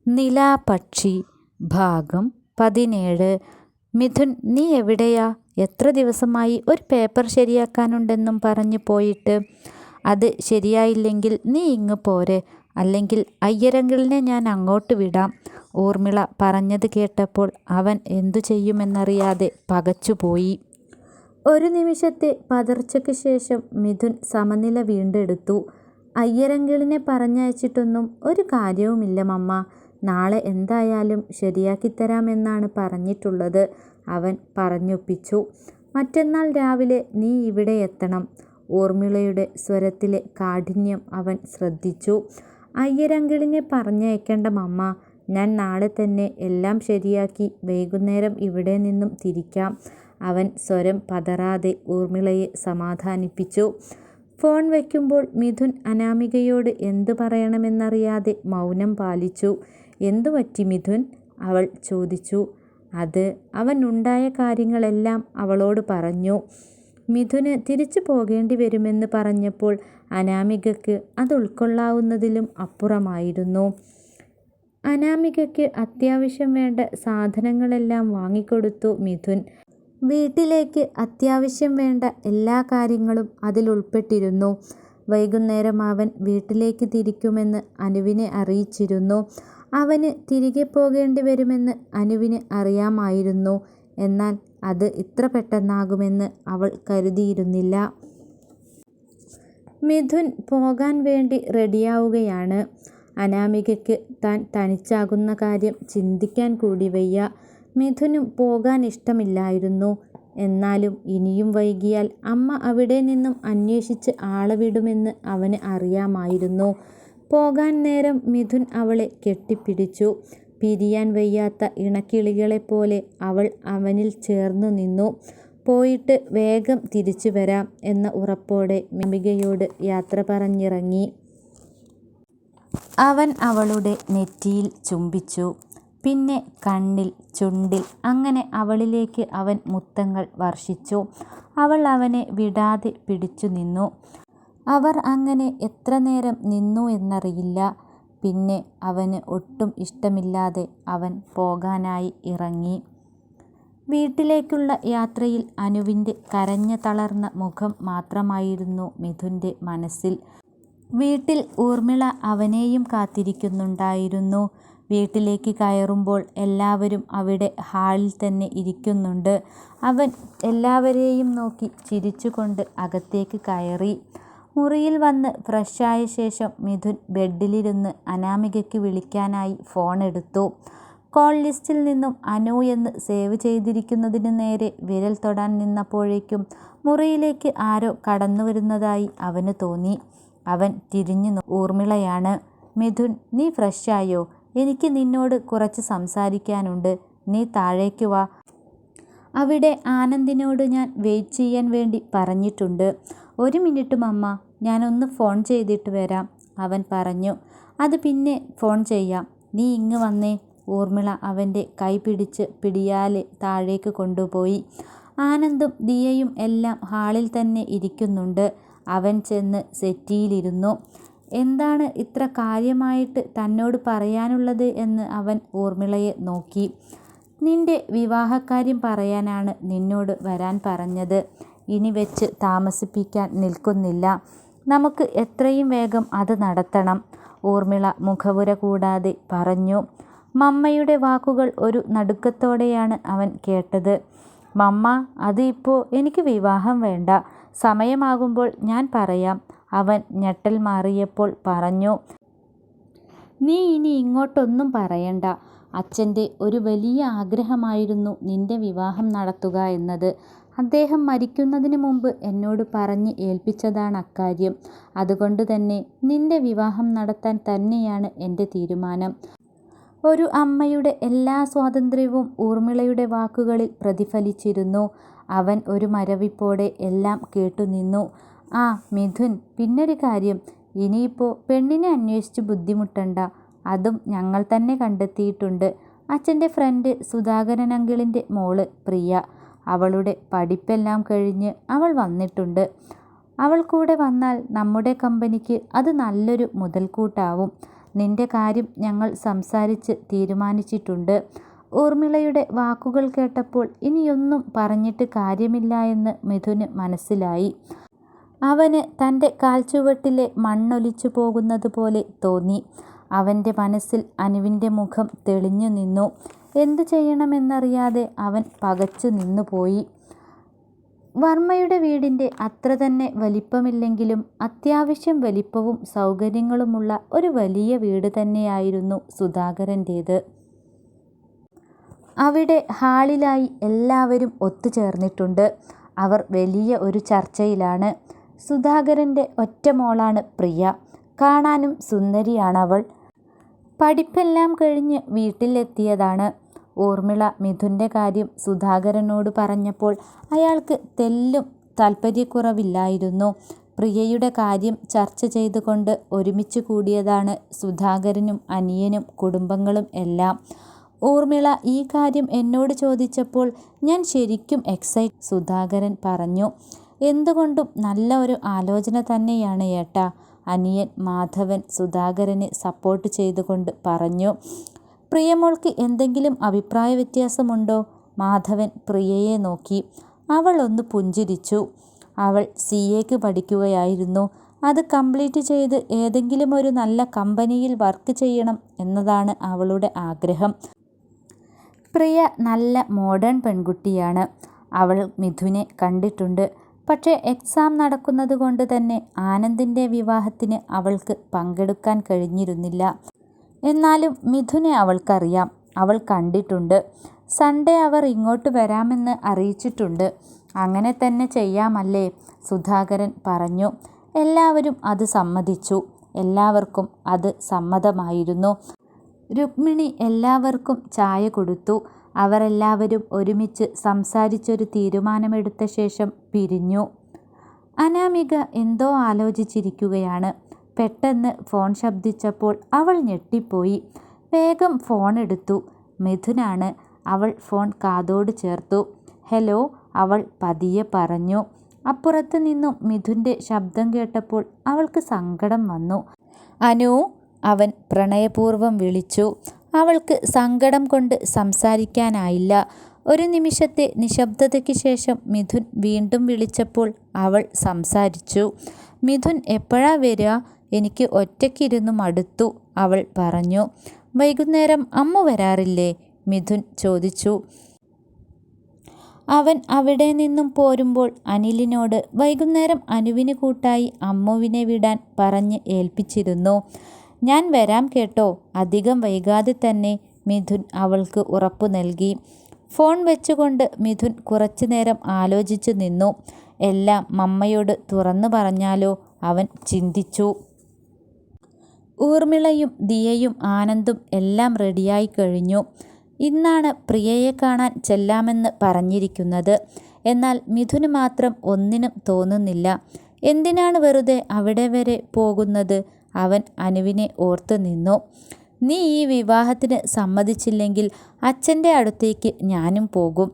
നിലാപക്ഷി ഭാഗം 17. മിഥുൻ, നീ എവിടെയാ? എത്ര ദിവസമായി ഒരു പേപ്പർ ശരിയാക്കാനുണ്ടെന്നും പറഞ്ഞു പോയിട്ട്. അത് ശരിയായില്ലെങ്കിൽ നീ ഇങ്ങ് പോരെ, അല്ലെങ്കിൽ അയ്യരങ്കിളിനെ ഞാൻ അങ്ങോട്ട് വിടാം. ഊർമിള പറഞ്ഞത് കേട്ടപ്പോൾ അവൻ എന്തു ചെയ്യുമെന്നറിയാതെ പകച്ചുപോയി. ഒരു നിമിഷത്തെ പതർച്ചയ്ക്ക് ശേഷം മിഥുൻ സമനില വീണ്ടെടുത്തു. അയ്യരങ്കിളിനെ പറഞ്ഞയച്ചിട്ടൊന്നും ഒരു കാര്യവുമില്ല മമ്മ. നാളെ എന്തായാലും ശരിയാക്കിത്തരാമെന്നാണ് പറഞ്ഞിട്ടുള്ളത്, അവൻ പറഞ്ഞൊപ്പിച്ചു. മറ്റന്നാൾ രാവിലെ നീ ഇവിടെ എത്തണം. ഊർമിളയുടെ സ്വരത്തിലെ കാഠിന്യം അവൻ ശ്രദ്ധിച്ചു. അയ്യരങ്കിളിനെ പറഞ്ഞയക്കേണ്ട മമ്മ, ഞാൻ നാളെ തന്നെ എല്ലാം ശരിയാക്കി വൈകുന്നേരം ഇവിടെ നിന്നും തിരിക്കാം. അവൻ സ്വരം പതറാതെ ഊർമിളയെ സമാധാനിപ്പിച്ചു. ഫോൺ വയ്ക്കുമ്പോൾ മിഥുൻ അനാമികയോട് എന്ത് പറയണമെന്നറിയാതെ മൗനം പാലിച്ചു. എന്തു പറ്റി മിഥുൻ? അവൾ ചോദിച്ചു. അത് അവൻ ഉണ്ടായ കാര്യങ്ങളെല്ലാം അവളോട് പറഞ്ഞു. മിഥുന് തിരിച്ചു പോകേണ്ടി വരുമെന്ന് പറഞ്ഞപ്പോൾ അനാമികയ്ക്ക് അത് ഉൾക്കൊള്ളാവുന്നതിലും അപ്പുറമായിരുന്നു. അനാമികയ്ക്ക് അത്യാവശ്യം വേണ്ട സാധനങ്ങളെല്ലാം വാങ്ങിക്കൊടുത്തു മിഥുൻ. വീട്ടിലേക്ക് അത്യാവശ്യം വേണ്ട എല്ലാ കാര്യങ്ങളും അതിൽ ഉൾപ്പെട്ടിരുന്നു. വൈകുന്നേരം അവൻ വീട്ടിലേക്ക് തിരിക്കുമെന്ന് അനുവിനെ അറിയിച്ചിരുന്നു. അവന് തിരികെ പോകേണ്ടി വരുമെന്ന് അനുവിന് അറിയാമായിരുന്നു. എന്നാൽ അത് ഇത്ര പെട്ടെന്നാകുമെന്ന് അവൾ കരുതിയിരുന്നില്ല. മിഥുൻ പോകാൻ വേണ്ടി റെഡിയാവുകയാണ്. അനാമികയ്ക്ക് താൻ തനിച്ചാകുന്ന കാര്യം ചിന്തിക്കാൻ കൂടി വയ്യ. മിഥുനും പോകാൻ ഇഷ്ടമില്ലായിരുന്നു. എന്നാലും ഇനിയും വൈകിയാൽ അമ്മ അവിടെ നിന്നും അന്വേഷിച്ച് ആളെ വിടുമെന്ന് അവന് അറിയാമായിരുന്നു. പോകാൻ നേരം മിഥുൻ അവളെ കെട്ടിപ്പിടിച്ചു. പിരിയാൻ വയ്യാത്ത ഇണക്കിളികളെപ്പോലെ അവൾ അവനിൽ ചേർന്നു നിന്നു. പോയിട്ട് വേഗം തിരിച്ചു വരാം എന്ന ഉറപ്പോടെ അനാമികയോട് യാത്ര പറഞ്ഞിറങ്ങി. അവൻ അവളുടെ നെറ്റിയിൽ ചുംബിച്ചു. പിന്നെ കണ്ണിൽ, ചുണ്ടിൽ, അങ്ങനെ അവളിലേക്ക് അവൻ മുത്തങ്ങൾ വർഷിച്ചു. അവൾ അവനെ വിടാതെ പിടിച്ചു നിന്നു. അവർ അങ്ങനെ എത്ര നേരം നിന്നു എന്നറിയില്ല. പിന്നെ അവന് ഒട്ടും ഇഷ്ടമില്ലാതെ അവൻ പോകാനായി ഇറങ്ങി. വീട്ടിലേക്കുള്ള യാത്രയിൽ അനുവിൻ്റെ കരഞ്ഞ തളർന്ന മുഖം മാത്രമായിരുന്നു മിഥുൻ്റെ മനസ്സിൽ. വീട്ടിൽ ഊർമിള അവനെയും കാത്തിരിക്കുന്നുണ്ടായിരുന്നു. വീട്ടിലേക്ക് കയറുമ്പോൾ എല്ലാവരും അവിടെ ഹാളിൽ തന്നെ ഇരിക്കുന്നുണ്ട്. അവൻ എല്ലാവരെയും നോക്കി ചിരിച്ചുകൊണ്ട് അകത്തേക്ക് കയറി. മുറിയിൽ വന്ന് ഫ്രഷായ ശേഷം മിഥുൻ ബെഡിലിരുന്ന് അനാമികയ്ക്ക് വിളിക്കാനായി ഫോൺ എടുത്തു. കോൾ ലിസ്റ്റിൽ നിന്നും അനു എന്ന് സേവ് ചെയ്തിരിക്കുന്നതിന് നേരെ വിരൽ തൊടാൻ നിന്നപ്പോഴേക്കും മുറിയിലേക്ക് ആരോ കടന്നു വരുന്നതായി അവന് തോന്നി. അവൻ തിരിഞ്ഞു. ഊർമിളയാണ്. മിഥുൻ, നീ ഫ്രഷായോ? എനിക്ക് നിന്നോട് കുറച്ച് സംസാരിക്കാനുണ്ട്. നീ താഴേക്ക് വാ. അവിടെ ആനന്ദിനോട് ഞാൻ വെയിറ്റ് ചെയ്യാൻ വേണ്ടി പറഞ്ഞിട്ടുണ്ട്. ഒരു മിനിറ്റ് മമ്മ, ഞാനൊന്ന് ഫോൺ ചെയ്തിട്ട് വരാം, അവൻ പറഞ്ഞു. അത് പിന്നെ ഫോൺ ചെയ്യാം, നീ ഇങ്ങ് വന്നേ. ഊർമിള അവൻ്റെ കൈ പിടിച്ച് പിടിയാലെ താഴേക്ക് കൊണ്ടുപോയി. ആനന്ദും ദിയയും എല്ലാം ഹാളിൽ തന്നെ ഇരിക്കുന്നുണ്ട്. അവൻ ചെന്ന് സെറ്റിയിലിരുന്നു. എന്താണ് ഇത്ര കാര്യമായിട്ട് തന്നോട് പറയാനുള്ളത് എന്ന് അവൻ ഊർമിളയെ നോക്കി. നിന്റെ വിവാഹക്കാര്യം പറയാനാണ് നിന്നോട് വരാൻ പറഞ്ഞത്. ഇനി വെച്ച് താമസിപ്പിക്കാൻ നിൽക്കുന്നില്ല. നമുക്ക് എത്രയും വേഗം അത് നടത്തണം, ഊർമിള മുഖവുര കൂടാതെ പറഞ്ഞു. മമ്മയുടെ വാക്കുകൾ ഒരു നടുക്കത്തോടെയാണ് അവൻ കേട്ടത്. മമ്മ, അത് ഇപ്പോൾ എനിക്ക് വിവാഹം വേണ്ട. സമയമാകുമ്പോൾ ഞാൻ പറയാം, അവൻ ഞെട്ടൽ മാറിയപ്പോൾ പറഞ്ഞു. നീ ഇനി ഇങ്ങോട്ടൊന്നും പറയണ്ട. അച്ഛൻ്റെ ഒരു വലിയ ആഗ്രഹമായിരുന്നു നിന്റെ വിവാഹം നടത്തുക എന്നത്. അദ്ദേഹം മരിക്കുന്നതിന് മുമ്പ് എന്നോട് പറഞ്ഞ് ഏൽപ്പിച്ചതാണ് അക്കാര്യം. അതുകൊണ്ട് തന്നെ നിന്റെ വിവാഹം നടത്താൻ തന്നെയാണ് എൻ്റെ തീരുമാനം. ഒരു അമ്മയുടെ എല്ലാ സ്വാതന്ത്ര്യവും ഊർമിളയുടെ വാക്കുകളിൽ പ്രതിഫലിച്ചിരുന്നു. അവൻ ഒരു മരവിപ്പോടെ എല്ലാം കേട്ടുനിന്നു. ആ മിഥുൻ, പിന്നൊരു കാര്യം, ഇനിയിപ്പോൾ പെണ്ണിനെ അന്വേഷിച്ച് ബുദ്ധിമുട്ടണ്ട. അതും ഞങ്ങൾ തന്നെ കണ്ടെത്തിയിട്ടുണ്ട്. അച്ഛൻ്റെ ഫ്രണ്ട് സുധാകരൻ അങ്കിളിൻ്റെ മോള് പ്രിയ, അവളുടെ പഠിപ്പെല്ലാം കഴിഞ്ഞ് അവൾ വന്നിട്ടുണ്ട്. അവൾ കൂടെ വന്നാൽ നമ്മുടെ കമ്പനിക്ക് അത് നല്ലൊരു മുതൽക്കൂട്ടാവും. നിന്റെ കാര്യം ഞങ്ങൾ സംസാരിച്ച് തീരുമാനിച്ചിട്ടുണ്ട്. ഊർമിളയുടെ വാക്കുകൾ കേട്ടപ്പോൾ ഇനിയൊന്നും പറഞ്ഞിട്ട് കാര്യമില്ല എന്ന് മിഥുന് മനസ്സിലായി. അവന് തൻ്റെ കാൽച്ചുവട്ടിലെ മണ്ണൊലിച്ചു പോകുന്നത് പോലെ തോന്നി. അവൻ്റെ മനസ്സിൽ അനുവിൻ്റെ മുഖം തെളിഞ്ഞു നിന്നു. എന്തു ചെയ്യണമെന്നറിയാതെ അവൻ പകച്ചു നിന്നുപോയി. വർമ്മയുടെ വീടിൻ്റെ അത്ര തന്നെ വലിപ്പമില്ലെങ്കിലും അത്യാവശ്യം വലിപ്പവും സൗകര്യങ്ങളുമുള്ള ഒരു വലിയ വീട് തന്നെയായിരുന്നു സുധാകരൻ്റേത്. അവിടെ ഹാളിലായി എല്ലാവരും ഒത്തുചേർന്നിട്ടുണ്ട്. അവർ വലിയ ഒരു ചർച്ചയിലാണ്. സുധാകരൻ്റെ ഒറ്റ മോളാണ് പ്രിയ. കാണാനും സുന്ദരിയാണവൾ. പഠിപ്പെല്ലാം കഴിഞ്ഞ് വീട്ടിലെത്തിയതാണ്. ഊർമിള മിഥുൻ്റെ കാര്യം സുധാകരനോട് പറഞ്ഞപ്പോൾ അയാൾക്ക് തെല്ലും താല്പര്യക്കുറവില്ലായിരുന്നു. പ്രിയയുടെ കാര്യം ചർച്ച ചെയ്തുകൊണ്ട് ഒരുമിച്ച് കൂടിയതാണ് സുധാകരനും അനിയനും കുടുംബങ്ങളും എല്ലാം. ഊർമിള ഈ കാര്യം എന്നോട് ചോദിച്ചപ്പോൾ ഞാൻ ശരിക്കും സുധാകരൻ പറഞ്ഞു. എന്തുകൊണ്ടും നല്ല ഒരു ആലോചന തന്നെയാണ് ഏട്ടാ, അനിയൻ മാധവൻ സുധാകരനെ സപ്പോർട്ട് ചെയ്തുകൊണ്ട് പറഞ്ഞു. പ്രിയമോൾക്ക് എന്തെങ്കിലും അഭിപ്രായ വ്യത്യാസമുണ്ടോ? മാധവൻ പ്രിയയെ നോക്കി. അവൾ ഒന്ന് പുഞ്ചിരിച്ചു. അവൾ CAക്ക് പഠിക്കുകയായിരുന്നു. അത് കംപ്ലീറ്റ് ചെയ്ത് ഏതെങ്കിലും ഒരു നല്ല കമ്പനിയിൽ വർക്ക് ചെയ്യണം എന്നതാണ് അവളുടെ ആഗ്രഹം. പ്രിയ നല്ല മോഡേൺ പെൺകുട്ടിയാണ്. അവൾ മിഥുനെ കണ്ടിട്ടുണ്ട്. പക്ഷേ എക്സാം നടക്കുന്നത് കൊണ്ട് തന്നെ ആനന്ദിൻ്റെ വിവാഹത്തിന് അവൾക്ക് പങ്കെടുക്കാൻ കഴിഞ്ഞിരുന്നില്ല. എന്നാലും മിഥുനെ അവൾക്കറിയാം. അവൾ കണ്ടിട്ടുണ്ട്. സൺഡേ അവർ ഇങ്ങോട്ട് വരാമെന്ന് അറിയിച്ചിട്ടുണ്ട്. അങ്ങനെ തന്നെ ചെയ്യാമല്ലേ? സുധാകരൻ പറഞ്ഞു. എല്ലാവരും അത് സമ്മതിച്ചു. എല്ലാവർക്കും അത് സമ്മതമായിരുന്നു. രുക്മിണി എല്ലാവർക്കും ചായ കൊടുത്തു. അവരെല്ലാവരും ഒരുമിച്ച് സംസാരിച്ചൊരു തീരുമാനമെടുത്ത ശേഷം പിരിഞ്ഞു. അനാമിക എന്തോ ആലോചിച്ചിരിക്കുകയാണ്. പെട്ടെന്ന് ഫോൺ ശബ്ദിച്ചപ്പോൾ അവൾ ഞെട്ടിപ്പോയി. വേഗം ഫോൺ എടുത്തു. മിഥുനാണ്. അവൾ ഫോൺ കാതോട് ചേർത്തു. ഹലോ, അവൾ പതിയെ പറഞ്ഞു. അപ്പുറത്ത് നിന്നും മിഥുൻ്റെ ശബ്ദം കേട്ടപ്പോൾ അവൾക്ക് സങ്കടം വന്നു. അനു, അവൻ പ്രണയപൂർവ്വം വിളിച്ചു. അവൾക്ക് സങ്കടം കൊണ്ട് സംസാരിക്കാനായില്ല. ഒരു നിമിഷത്തെ നിശബ്ദതയ്ക്ക് ശേഷം മിഥുൻ വീണ്ടും വിളിച്ചപ്പോൾ അവൾ സംസാരിച്ചു. മിഥുൻ എപ്പോഴാ വരിക? എനിക്ക് ഒറ്റയ്ക്കിരുന്നു മടുത്തു, അവൾ പറഞ്ഞു. വൈകുന്നേരം അമ്മു വരാറില്ലേ? മിഥുൻ ചോദിച്ചു. അവൻ അവിടെ നിന്നും പോരുമ്പോൾ അനിലിനോട് വൈകുന്നേരം അനുവിന് കൂട്ടായി അമ്മുവിനെ വിടാൻ പറഞ്ഞ് ഏൽപ്പിച്ചിരുന്നു. ഞാൻ വരാം കേട്ടോ, അധികം വൈകാതെ തന്നെ, മിഥുൻ അവൾക്ക് ഉറപ്പു നൽകി. ഫോൺ വെച്ചുകൊണ്ട് മിഥുൻ കുറച്ചു നേരം ആലോചിച്ചു നിന്നു. എല്ലാം മമ്മയോട് തുറന്നു പറഞ്ഞാലോ, അവൻ ചിന്തിച്ചു. ഊർമിളയും ദിയയും ആനന്ദും എല്ലാം റെഡിയായി കഴിഞ്ഞു. ഇന്നാണ് പ്രിയയെ കാണാൻ ചെല്ലാമെന്ന് പറഞ്ഞിരിക്കുന്നത്. എന്നാൽ മിഥുന് മാത്രം ഒന്നിനും തോന്നുന്നില്ല. എന്തിനാണ് വെറുതെ അവിടെ വരെ പോകുന്നത്? അവൻ അനുവിനെ ഓർത്തു നിന്നു. നീ ഈ വിവാഹത്തിന് സമ്മതിച്ചില്ലെങ്കിൽ അച്ഛൻ്റെ അടുത്തേക്ക് ഞാനും പോകും.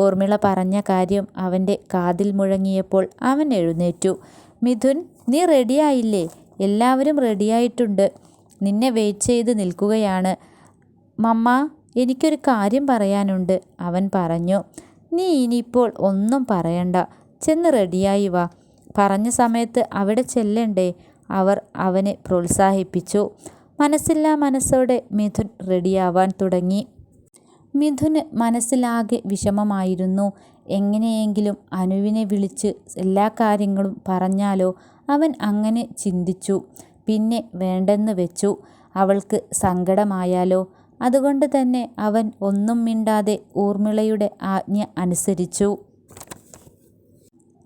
ഊർമിള പറഞ്ഞ കാര്യം അവൻ്റെ കാതിൽ മുഴങ്ങിയപ്പോൾ അവൻ എഴുന്നേറ്റു. മിഥുൻ, നീ റെഡിയായില്ലേ? എല്ലാവരും റെഡിയായിട്ടുണ്ട്. നിന്നെ വെയിറ്റ് ചെയ്ത് നിൽക്കുകയാണ്. മമ്മ, എനിക്കൊരു കാര്യം പറയാനുണ്ട്, അവൻ പറഞ്ഞു. നീ ഇനിയിപ്പോൾ ഒന്നും പറയണ്ട, ചെന്ന് റെഡിയായി വാ. പറഞ്ഞ സമയത്ത് അവിടെ ചെല്ലണ്ടേ? അവർ അവനെ പ്രോത്സാഹിപ്പിച്ചു. മനസ്സില്ലാ മനസ്സോടെ മിഥുൻ റെഡിയാവാൻ തുടങ്ങി. മിഥുന് മനസ്സിലാകെ വിഷമമായിരുന്നു. എങ്ങനെയെങ്കിലും അനുവിനെ വിളിച്ച് എല്ലാ കാര്യങ്ങളും പറഞ്ഞാലോ? അവൻ അങ്ങനെ ചിന്തിച്ചു. പിന്നെ വേണ്ടെന്ന് വെച്ചു. അവൾക്ക് സങ്കടമായാലോ? അതുകൊണ്ട് തന്നെ അവൻ ഒന്നും മിണ്ടാതെ ഊർമിളയുടെ ആജ്ഞ അനുസരിച്ചു.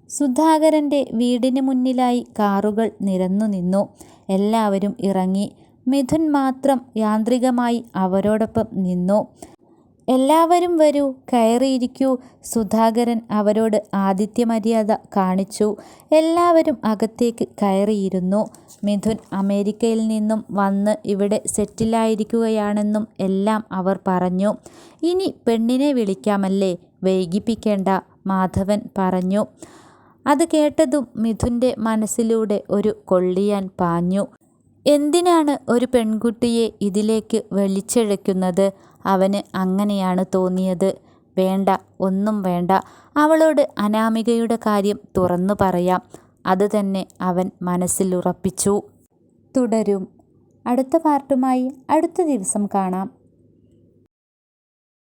സുധാകരൻ്റെ വീടിന് മുന്നിലായി കാറുകൾ നിരന്നു നിന്നു. എല്ലാവരും ഇറങ്ങി. മിഥുൻ മാത്രം യാന്ത്രികമായി അവരോടൊപ്പം നിന്നു. എല്ലാവരും വരൂ, കയറിയിരിക്കൂ. സുധാകരൻ അവരോട് ആതിഥ്യമര്യാദ കാണിച്ചു. എല്ലാവരും അകത്തേക്ക് കയറിയിരുന്നു. മിഥുൻ അമേരിക്കയിൽ നിന്നും വന്ന് ഇവിടെ സെറ്റിലായിരിക്കുകയാണെന്നും എല്ലാം അവർ പറഞ്ഞു. ഇനി പെണ്ണിനെ വിളിക്കാമല്ലേ, വൈകിപ്പിക്കേണ്ട, മാധവൻ പറഞ്ഞു. അത് കേട്ടതും മിഥുൻ്റെ മനസ്സിലൂടെ ഒരു കൊള്ളിയാൻ പാഞ്ഞു. എന്തിനാണ് ഒരു പെൺകുട്ടിയെ ഇതിലേക്ക് വലിച്ചിഴയ്ക്കുന്നത്? അവന് അങ്ങനെയാണ് തോന്നിയത്. വേണ്ട, ഒന്നും വേണ്ട. അവളോട് അനാമികയുടെ കാര്യം തുറന്നു പറയാം. അത് തന്നെ അവൻ മനസ്സിൽ ഉറപ്പിച്ചു. തുടരും. അടുത്ത പാർട്ടുമായി അടുത്ത ദിവസം കാണാം.